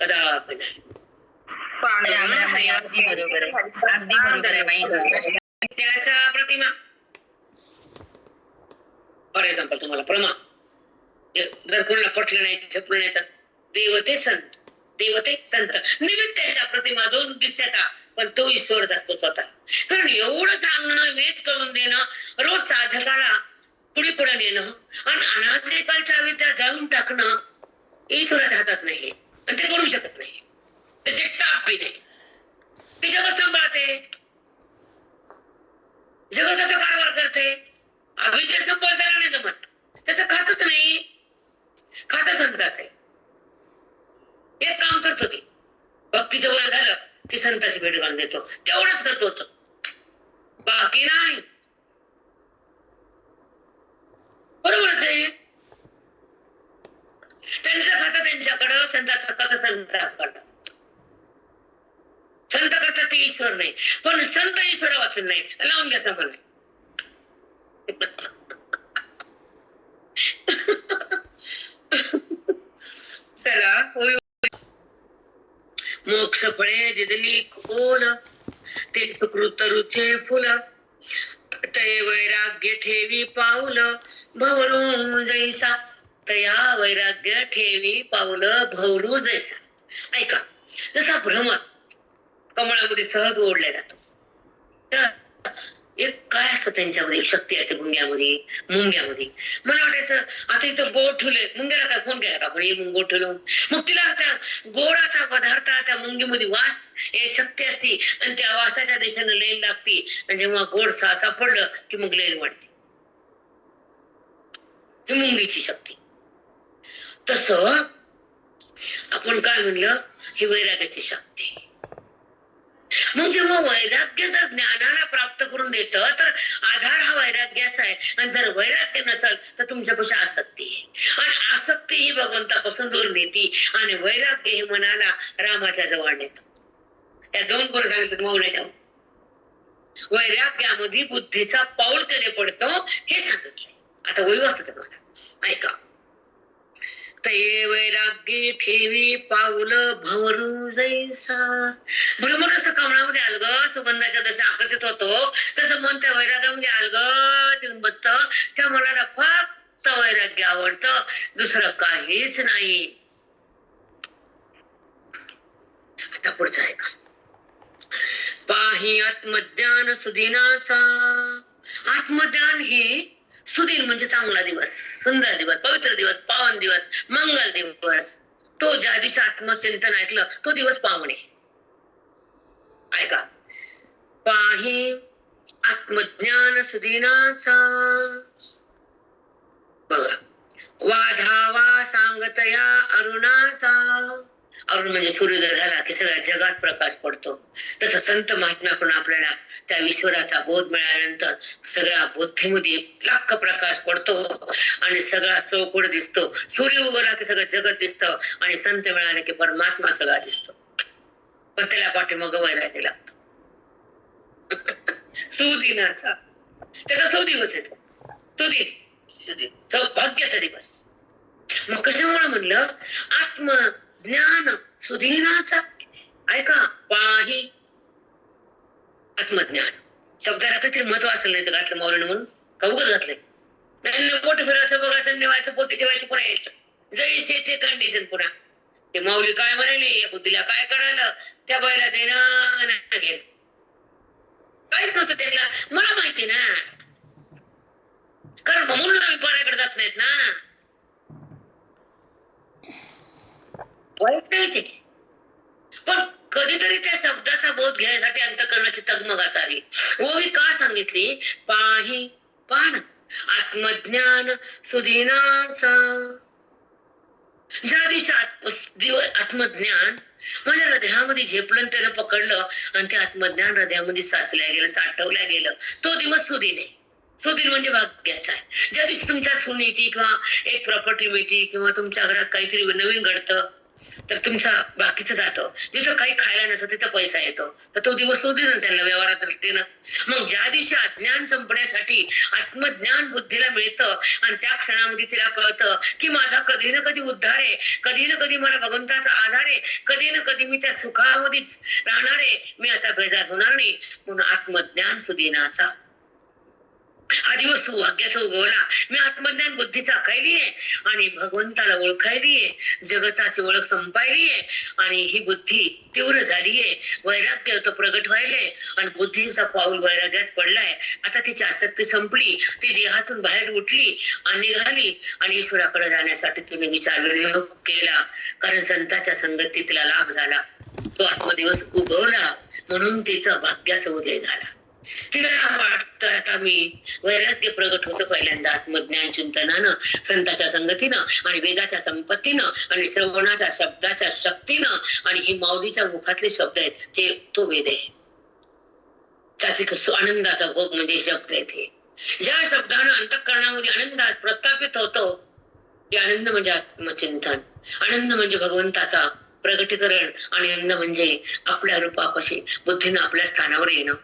कदापि नाही. त्याच्या प्रतिमा, फॉर एक्झाम्पल तुम्हाला प्रमा, जर कोणाला पटलं नाही, झपलं नाही, तर देवते संत निमित्त त्याच्या प्रतिमा 2 दिसतात, पण तो ईश्वरच असतो स्वतः. कारण एवढं सांगणं, वेद करून देणं, रोज साधकाला पुढे पुढे नेणं आणि अनादिकालच्या विद्या जाळून टाकणं ईश्वराच्या हातात नाही, आणि ते करू शकत नाही. त्याचे टाप बी नाही. ते जगत सांभाळते, जगताचा कारभार करते. अविद्या संपवताना नाही जमत, त्याचं खातच नाही. खातं संताच आहे. एक काम करतो ते, भक्तीचं वय झालं की संताची भेट घालून देतो, तेवढंच करतो तो, बाकी नाही. बरोबरच आहे. त्यांचं खातं त्यांच्याकडं, संताचं खातं संताकडं. संत करतात ते ईश्वर नाही, पण संत ईश्वरा वाचून नाही. लावून घ्या समान. चला, मोक्ष फळे दिदली ओल, ते सुकृत रुचे फुल, ते वैराग्य ठेवी पाऊल भवरू जैसा. तया वैराग्य ठेवी पाऊल भवरू जैसा. ऐका, जसा भ्रमर कमळामध्ये सहज ओढला जातो, तर एक काय असतं त्यांच्यामध्ये, एक शक्ती असते मुंग्यामध्ये. मला वाटायचं आता इथं गोड ठेवले, मुंग्याला काय फोन केला का आपण, गोड ठेवलं, मग तिला त्या गोडाचा पदार्थ त्या मुंगीमध्ये वास एक शक्ती असते, आणि त्या वासाच्या दिशेनं लेन लागते, आणि जेव्हा गोड सापडलं की मग लेन वाढते. ही मुंगीची शक्ती. तसं आपण काय म्हणलं, ही वैराग्याची शक्ती. मग जेव्हा वैराग्य जर ज्ञानाला प्राप्त करून देत, तर आधार हा वैराग्याचा आहे. आणि जर वैराग्य नसेल तर तुमच्यापाशी आसक्ती आहे, आणि आसक्ती ही भगवंतापासून दूर नेती, आणि वैराग्य हे मनाला रामाच्या जवळ नेत. या 2 गोष्टी सांगितलं मौनाच्या. वैराग्यामध्ये बुद्धीचा पाऊल कधी पडतो हे सांगितलंय. आता वैव असतात मला ऐका. तये वैराग्य ठेवी पाऊल भवरू जैसा. भ्रमण असं कमळामध्ये आलं ग, सुगंधाच्या जसं आकर्षित होतो तसं मन त्या वैराग्यामध्ये आलगत येऊन बसत. त्या मनाला फक्त वैराग्य आवडतं, दुसरं काहीच नाही. आता पुढचं आहे का. पाही आत्मज्ञान सुदिनाचा. आत्मज्ञान हे सुदिन म्हणजे चांगला दिवस, सुंदर दिवस, पवित्र दिवस, पावन दिवस, मंगल दिवस. तो ज्या दिवशी आत्मचिंतन ऐकलं तो दिवस पावणे. ऐका. पाही आत्मज्ञान सुदिनाचा. बघा. वाधावा सांगतया अरुणाचा. अरुण म्हणजे सूर्योदय झाला की सगळ्या जगात प्रकाश पडतो. तसं संत महात्म्याकडून आपल्याला त्या ईश्वराचा बोध मिळाल्यानंतर सगळ्या बुद्धीमध्ये 1,00,000 प्रकाश पडतो आणि सगळा चौकोड दिसतो. सूर्य उगवला की सगळं जगत दिसतं आणि संत मिळाले की परमात्मा सगळा दिसतो. पण त्याला पाठीमागं वैराग्य लागतं. सुदिनाचा त्याचा सौदिवस येतो. सुदिन सौभाग्याचा दिवस. मग कशामुळे म्हणलं आत्मज्ञान सुदिनाचा. ऐका. पाही आत्मज्ञान शब्दाला काहीतरी महत्व असेल नाही तर घातलं माऊलीनं म्हणून का उगाच घातलंय. नाही पोट फिरायचं बघायचं निवायचं पोती ठेवायची पुन्हा यायचं जैसे ते कंडिशन. पुन्हा ते माऊली काय म्हणाली या बुद्धीला काय कळालं त्या बाईला देणं घेत काहीच नसतं त्यांना. मला माहिती ना, कारण म्हणून आम्ही पाण्याकडे जात नाहीत ना. वाईट नाही ते, पण कधीतरी त्या शब्दाचा बोध घ्यायसाठी अंतःकरणाची तगमग असावी. ओवी का सांगितली. पाही पान आत्मज्ञान सुदिनाचा. ज्या दिवशी आत्मज्ञान माझ्या हृदयामध्ये झेपलं त्यानं पकडलं आणि ते आत्मज्ञान हृदयामध्ये साचल्या गेलं, साठवल्या गेलं, तो दिवस सुदिन आहे. सुदिन म्हणजे भाग्याचा आहे. ज्या दिवशी तुमच्या सुनीती किंवा एक प्रॉपर्टी मिळते किंवा तुमच्या घरात काहीतरी नवीन घडतं तर तुमचा बाकीचं जातं. जिथं काही खायला नसतं तिथं पैसा येतो, तर तो दिवस सुदिन त्यांना व्यवहारात दृष्टीनं. मग ज्या दिवशी अज्ञान संपण्यासाठी आत्मज्ञान बुद्धीला मिळतं आणि त्या क्षणामध्ये तिला कळतं की माझा कधी ना कधी उद्धार आहे, कधी ना कधी मला भगवंताचा आधार आहे, कधी ना कधी मी त्या सुखामध्येच राहणार आहे, मी आता बेजार होणार नाही. म्हणून आत्मज्ञान सुदिनाचा हा दिवस सौभाग्याचा उगवला. मी आत्मज्ञान बुद्धी चाखायलीये आणि भगवंताला ओळखायलीये, जगताची ओळख संपायलीये आणि ही बुद्धी तीव्र झालीये. वैराग्य तो प्रगट व्हायले आणि बुद्धीचा पाऊल वैराग्यात पडलाय. आता तिची आसक्ती संपली, ती देहातून बाहेर उठली आणि निघाली आणि ईश्वराकडे जाण्यासाठी तिने विचार विनियोग केला. कारण संतांच्या संगतीत तिला लाभ झाला, तो आत्मदिवस उगवला म्हणून तिचं भाग्याचा उदय झाला. तिला वाटतं आता मी वैराग्य प्रगट होतं पहिल्यांदा आत्मज्ञान चिंतनानं, संतांच्या संगतीनं आणि वेदाच्या संपत्तीनं आणि श्रवणाच्या शब्दाच्या शक्तीनं. आणि ही माऊलीच्या मुखातले शब्द आहेत ते तो वेद आहे. त्यातील आनंदाचा भोग म्हणजे शब्द आहे ते. ज्या शब्दानं अंतःकरणामध्ये आनंद प्रस्थापित होतो ते आनंद म्हणजे आत्मचिंतन, आनंद म्हणजे भगवंताचा प्रगटीकरण आणि आनंद म्हणजे आपल्या रूपापाशी बुद्धीनं आपल्या स्थानावर येणं.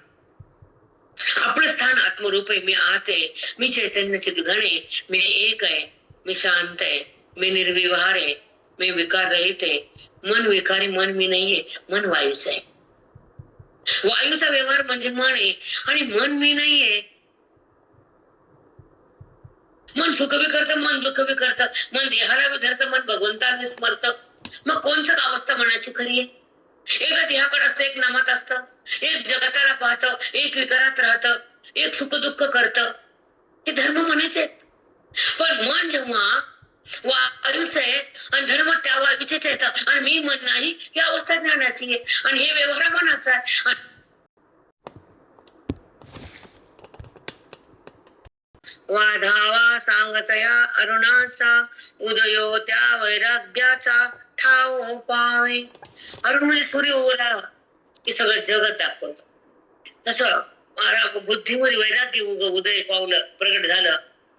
आपलं स्थान आत्मरूप आहे. मी आत आहे, मी चैतन्य चिद्घन आहे, मी एक आहे, मी शांत आहे, मी निर्विवार आहे, मी विकार रहित आहे. मन विकारी, मन मी नाहीये, मन वायूच आहे. वायूचा व्यवहार म्हणजे मन आहे आणि मन मी नाहीये. मन सुख बी करतं, मन दुःख बी करतं, मन देहाला बी धरतं, मन भगवंताला विस्मरतं. मग कोणचं अवस्था मनाची खरी आहे. एक देहाकडे असतं, एक नामात असतं, एक जगताला पाहतं, एक विकारात राहतं, एक सुख दुःख करतं. हे धर्म म्हणायचे आहेत. पण मन जेव्हा वायूच आहे आणि धर्म त्या वायूचेच येतं आणि मी मन नाही, ही अवस्था ज्ञानाची आहे आणि हे व्यवहार मनाचा आहे. वाधावा सांगतया अरुणाचा उदयो त्या वैराग्याचा ठाव पाय. अरुण म्हणजे सूर्य उगवला की सगळं जगत दाखवत. तसं बुद्धीमध्ये वैराग्य उदय पावलं, प्रगट झालं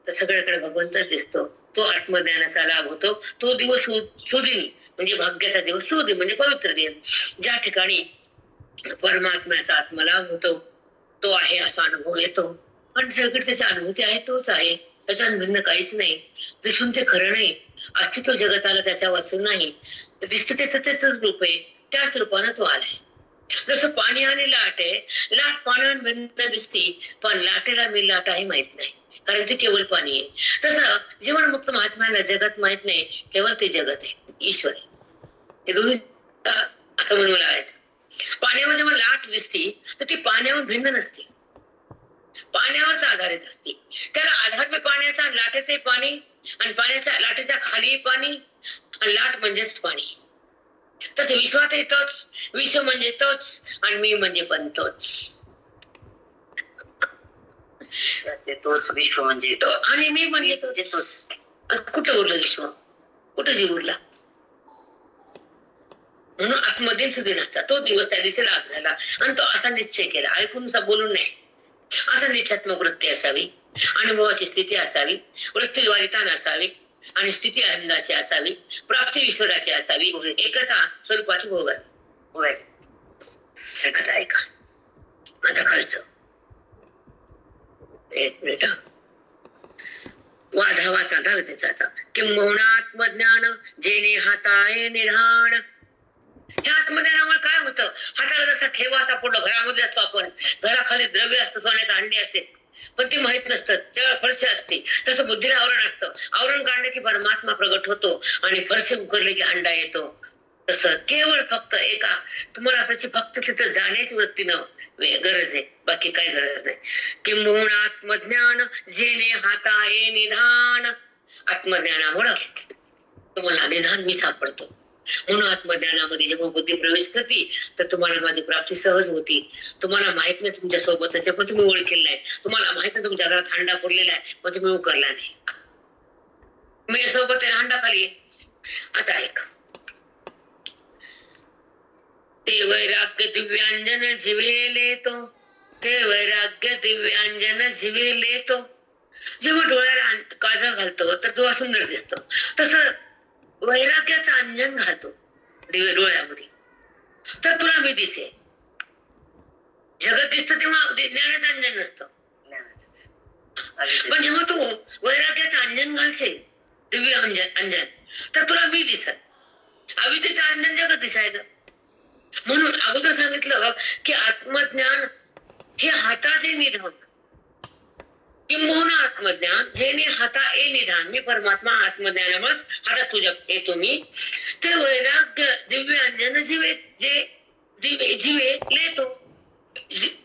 तर सगळ्याकडे भगवंत दिसतो. तो आत्मज्ञानाचा लाभ होतो. तो दिवस सुदिन म्हणजे भाग्याचा दिवस, सुदिन म्हणजे पवित्र दिन, ज्या ठिकाणी परमात्म्याचा आत्मलाभ होतो तो आहे असा अनुभव येतो. पण सगळीकडे त्याची अनुभूती आहे तोच आहे. त्याच्यात भिन्न काहीच नाही. दिसून ते खरं नाही. अस्तित्व जगताला त्याच्या वाचून नाही. दिसतं त्याच रूप आहे. त्याच रूपानं तो आलाय. जसं पाणी आणि लाट आहे. लाट पाण्याहून भिन्न दिसते, पण लाटेला मी लाट आहे माहित नाही, कारण ते केवळ पाणी आहे. तसं जीवनमुक्त महात्म्याला जगत माहित नाही, केवळ ते जगत आहे, ईश्वर आहे. हे दोन्ही असं म्हणून लागायचं. पाण्यावर जेव्हा लाट दिसते तर ती पाण्यावर भिन्न नसते, पाण्यावरच आधारित असते. त्याला आधार मी पाण्याचा, लाटेचे पाणी, आणि पाण्याच्या लाटेच्या खाली पाणी, आणि लाट म्हणजेच पाणी. तसं विश्वात तोच, विश्व म्हणजे तोच, आणि मी म्हणजे पण तोच. तोच विश्व म्हणजे तो, आणि मी म्हणजे तोच. कुठं उरलं विश्व, कुठं जीव उरला? म्हणून आत्मधीन सुदिनाचा तो दिवस त्या दिवशी लाभ झाला, आणि तो असा निश्चय केला, ऐकून बोलून नाही. असा निश्चयात्मक वृत्ती असावी, अनुभवाची स्थिती असावी, वृत्तीद्वारे ताण असावी, आणि स्थिती आनंदाची असावी, प्राप्ती ईश्वराची असावी, एकता स्वरूपाची भोगावी. एकच ऐका. आता खालचं एक मिनिट. वाधावा साधा त्याचा आता. किंबहुना आत्मज्ञान जेणे हाताळे निधान. ह्या आत्मज्ञानामुळे काय होतं? हाताला जसा ठेवा सापडलो, घरामध्ये असतो आपण, घराखाली द्रव्य असतं, सोन्याचं अंडे असते, पण ते माहित नसतं, त्यावेळेला फरशी असते. तसं बुद्धीला आवरण असतं, आवरण काढलं की परमात्मा प्रगट होतो, आणि फरशी उकरले की अंडा येतो. तसं केवळ फक्त एका तुम्हाला त्याची फक्त तिथं जाण्याची वृत्तीनं गरज आहे, बाकी काही गरज नाही. किंबहुना आत्मज्ञान जेणे हाताळे निधान. आत्मज्ञानामुळं तुम्हाला निधान मी सापडतो. म्हणून आत्मज्ञानामध्ये जेव्हा बुद्धी प्रवेश करते तर तुम्हाला माझी प्राप्ती सहज होती. तुम्हाला माहित नाही तुमच्या सोबतच, पण तुम्ही ओळखेल नाही. तुम्हाला माहित नाही तुमच्या घरात हांडा पडलेला आहे, पण तुम्ही उकरला नाही. मी सोबत आहे, हांडा खाली. आता ऐक. ते वैराग्य दिव्यांजन जिवेले तो, ते वैराग्य दिव्यांजन जिवेले तो. जेव्हा डोळ्याला काजळ घालतो तर तो सुंदर दिसतो, तसं वैराग्याचं अंजन घालतो दिवे डोळ्यामध्ये, तर तुला मी दिसे. जगत दिसतं तेव्हा ज्ञानाचं अंजन नसतं, पण जेव्हा तू वैराग्याचं अंजन घालशील, दिव्य अंजन, तर तुला मी दिसत. अविद्येचं अंजन जगत दिसायचं. म्हणून अगोदर सांगितलं की आत्मज्ञान हे हाताचे निधान. किंबहुना आत्मज्ञान जेणे हाता ए निधान. मी परमात्मा आत्मज्ञानामुळेच हातात तुझ्या येतो मी. ते वैराग्य दिव्य अंजन जिवे, जे दिवे जिवे लेतो.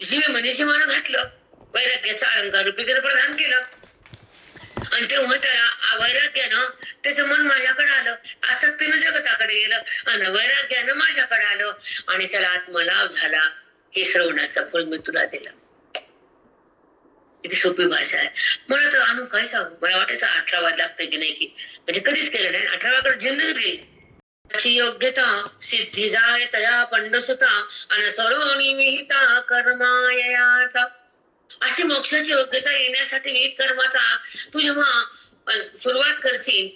जिवे म्हणजे जीवानं घातलं, वैराग्याचा अलंकार रूपी त्याला प्रदान केलं, आणि तेव्हा त्याला वैराग्यानं त्याचं मन माझ्याकडे आलं, आसक्तीनं जगताकडे गेलं, आणि वैराग्यानं माझ्याकडे आलं, आणि त्याला आत्मलाभ झाला. हे श्रवणाचं फळ मी तुला दिलं. किती सोपी भाषा आहे. मला तर आणून काय सांगू, मला वाटायचं 18 लागतं की नाही, की म्हणजे कधीच केलं नाही. 18 जिंदगी गेली. त्याची योग्यता सिद्धी जाय तया पंडसुता, आणि सर्वणी विहिता कर्माययाचा. अशी मोक्षाची योग्यता येण्यासाठी विहित कर्माचा तू जेव्हा सुरुवात करशील,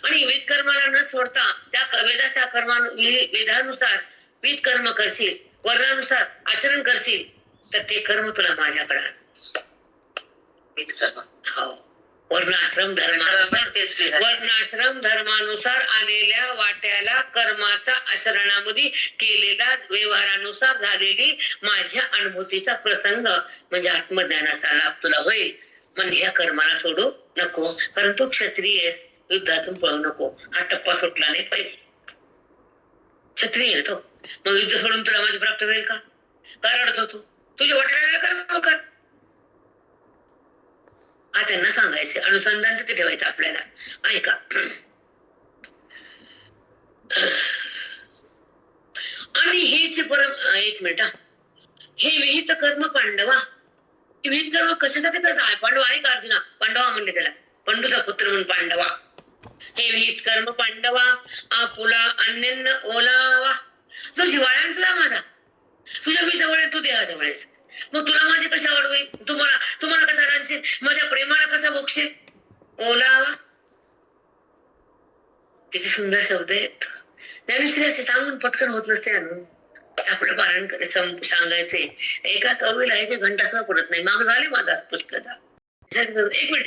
आणि विहित कर्माला न सोडता त्या वेदाच्या वेदानुसार विहित कर्म करशील, वर्णानुसार आचरण करशील, तर ते कर्म तुला माझ्याकडे आण. हो, वर्णाश्रम धर्मानुसार आलेल्या वाट्याला कर्माचा आचरणामध्ये केलेला व्यवहारानुसार झालेली माझ्या अनुभूतीचा प्रसंग म्हणजे आत्मज्ञानाचा लाभ तुला होईल. म्हणजे ह्या कर्माला सोडू नको, कारण तू क्षत्रिय आहेस, युद्धातून पळू नको. हा टप्पा सुटला नाही पाहिजे. क्षत्रिय आहे तो, मग युद्ध सोडून तुला माझी प्राप्त होईल का? काय रडतो तू? तुझ्या वाट्याला कर्म कर. हा त्यांना सांगायचे, अनुसंधान तिथे ठेवायचं आपल्याला. ऐका. आणि हेच एक मिनिट, हे विहित कर्म पांडवा. विहित कर्म कशासाठी करायचं? पांडवा आहे का अर्जुना? पांडवा म्हणले त्याला, पंडूचा पुत्र म्हणून पांडवा. हे विहित कर्म पांडवा आपुला अन्य ओलावा. जो जिवाळ्यांचा माझा, तुझ्या मी जवळ आहे, तू देहा जवळ आहेस, मग तुला माझी कशा आवड होईल? तुम्हाला कसा राहशील? माझ्या प्रेमाला कसा भोगशील? ओलावा. किती सुंदर शब्द आहेत. ज्ञानेश्वरी असे सांगून पटकन होत नसते. आपलं पारायण सांगायचे. एका कवीला एक घंटा सुद्धा पडत नाही. माग झाली माझा पुस्तकाचा. एक मिनिट